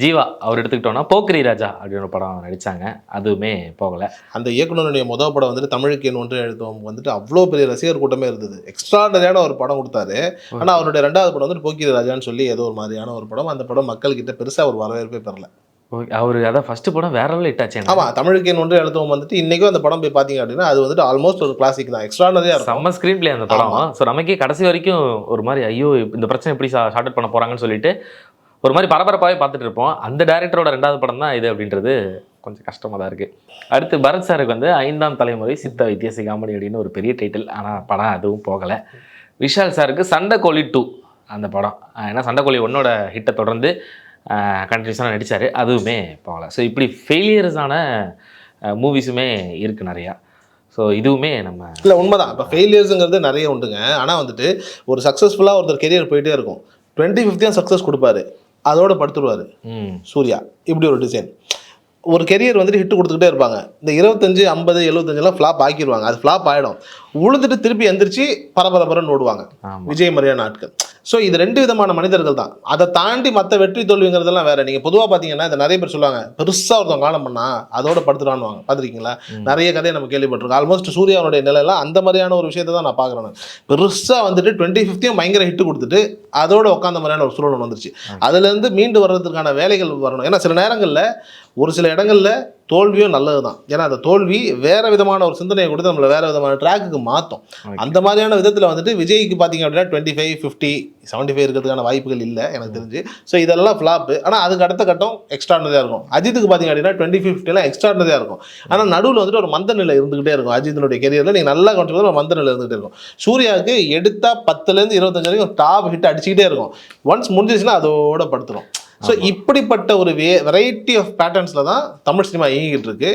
ஜீவா அவர் எடுத்துக்கிட்டோம்னா போக்கிரி ராஜா அப்படின்னு ஒரு படம் நடித்தாங்க, அதுவுமே போகலை. அந்த இயக்குனருடைய முதல் படம் வந்துட்டு தமிழுக்கு என் ஒன்று எழுதுவோம் வந்துட்டு அவ்வளோ பெரிய ரசிகர் கூட்டமே இருந்தது. எக்ஸ்ட்ராடனரியான ஒரு படம் கொடுத்தாரு. ஆனால் அவருடைய 2வது படம் வந்துட்டு போக்கிரி ராஜான்னு சொல்லி ஏதோ ஒரு மாதிரியான ஒரு படம். அந்த படம் மக்கள்கிட்ட பெருசாக ஒரு வரவேற்பே பெறல. அவர் அதான் ஃபர்ஸ்ட் படம் வேற லெவலில் ஹிட் ஆச்சு. ஆமாம், தமிழுக்கு என் ஒன்று எழுதுவோம் வந்துட்டு இன்றைக்கும் அந்த படம் போய் பார்த்தீங்க அப்படின்னா அது வந்துட்டு ஆல்மோஸ்ட் ஒரு கிளாசிக் தான். எக்ஸ்ட்ராடனரியாக இருக்கும். செம்ம ஸ்க்ரீன் பிளே அந்த படம். ஸோ நமக்கே கடைசி வரைக்கும் ஒரு மாதிரி ஐயோ இந்த பிரச்சனை எப்படி ஷார்ட் அவுட் பண்ண போகிறாங்கன்னு சொல்லிட்டு ஒரு மாதிரி பரபரப்பாகவே பார்த்துட்டு இருப்போம். அந்த டைரக்டரோட 2வது படம் தான் இது அப்படின்றது கொஞ்சம் கஷ்டமாக தான் இருக்குது. அடுத்து பரத் சாருக்கு வந்து 5ஆம் தலைமுறை சித்த வைத்திய சிகாமணி அப்படின்னு ஒரு பெரிய டைட்டில், ஆனால் படம் அதுவும் போகலை. விஷால் சாருக்கு சண்டைக்கோழி 2 அந்த படம், ஏன்னா சண்டைக்கோழி 1ஓட ஹிட்டை தொடர்ந்து கண்டினியூஸாக நடித்தார், அதுவுமே போகலை. ஸோ இப்படி ஃபெயிலியர்ஸான மூவிஸுமே இருக்குது நிறையா. ஸோ இதுவுமே நம்ம இல்லை உண்மைதான். இப்போ ஃபெயிலியர்ஸுங்கிறது நிறைய உண்டுங்க. ஆனால் வந்துட்டு ஒரு சக்ஸஸ்ஃபுல்லாக ஒருத்தர் கெரியர் போயிட்டே இருக்கும். 2050 சக்ஸஸ் கொடுப்பாரு, அதோட படுத்துருவார் சூர்யா. இப்படி ஒரு டிசைன். ஒரு கெரியர் வந்துட்டு ஹிட் கொடுத்துக்கிட்டே இருப்பாங்க. இந்த 25, 50, 75 ஃப்ளாப் ஆக்கிடுவாங்க. அது ஃப்ளாப் ஆகிடும். உழுந்துட்டு திருப்பி எந்திரிச்சு பரபரன்னு ஓடுவாங்க விஜய் மாதிரியான ஆட்கள். ஸோ இது 2 விதமான மனிதர்கள் தான். அதை தாண்டி மற்ற வெற்றி தோல்விங்கிறதெல்லாம் வேற. நீங்கள் பொதுவாக பார்த்தீங்கன்னா இந்த நிறைய பேர் சொல்லுவாங்க பெருசாக ஒருத்தவங்க காலம் பண்ணால் அதோட படுத்துடான்னு பார்த்துருக்கீங்களா? நிறைய கதையை நம்ம கேள்விப்பட்டிருக்கோம். ஆல்மோஸ்ட் சூர்யாவுடைய நிலையெல்லாம் அந்த மாதிரியான ஒரு விஷயத்தை தான் நான் பார்க்குறேன். பெருசாக வந்துட்டு 2050 பயங்கர ஹிட்டு கொடுத்துட்டு அதோட உட்காந்த மாதிரியான ஒரு சூழல் வந்துருச்சு. அதுலேருந்து மீண்டு வர்றதுக்கான வேலைகள் வரணும். ஏன்னா சில நேரங்களில் ஒரு சில இடங்களில் தோல்வியும் நல்லது தான். ஏன்னா அந்த தோல்வி வேறு விதமான ஒரு சிந்தனையை கொடுத்து நம்மளை வேறு விதமான ட்ராக்குக்கு மாற்றும். அந்த மாதிரியான விதத்தில் வந்துட்டு விஜய்க்கு பார்த்தீங்க அப்படின்னா 25, 50, 75 இருக்கிறதுக்கான வாய்ப்புகள் இல்லை எனக்கு தெரிஞ்சு. ஸோ இதெல்லாம் ஃப்ளாப்பு. ஆனால் அதுக்கு அடுத்த கட்டம் எக்ஸ்ட்ரானரியாக இருக்கும். அஜித்துக்கு பார்த்தீங்க அப்படின்னா 20, 50 எக்ஸ்ட்ரானரியாக இருக்கும். ஆனால் நடுவில் வந்துட்டு ஒரு மந்த நிலை இருந்துகிட்டே இருக்கும். அஜித்தினுடைய கெரியரில் நீங்கள் நல்லா கவனிச்சு ஒரு மந்த நிலை இருந்துகிட்டே இருக்கும். சூர்யாவுக்கு எடுத்தால் 10லேருந்து 25 வரைக்கும் டாப் ஹிட் அடிச்சுக்கிட்டே இருக்கும். ஒன்ஸ் முடிஞ்சிச்சுன்னா அதோட படுத்துரும். ஸோ இப்படிப்பட்ட ஒரு வெரைட்டி ஆஃப் பேட்டர்ன்ஸில் தான் தமிழ் சினிமா இயங்கிட்டு இருக்கு.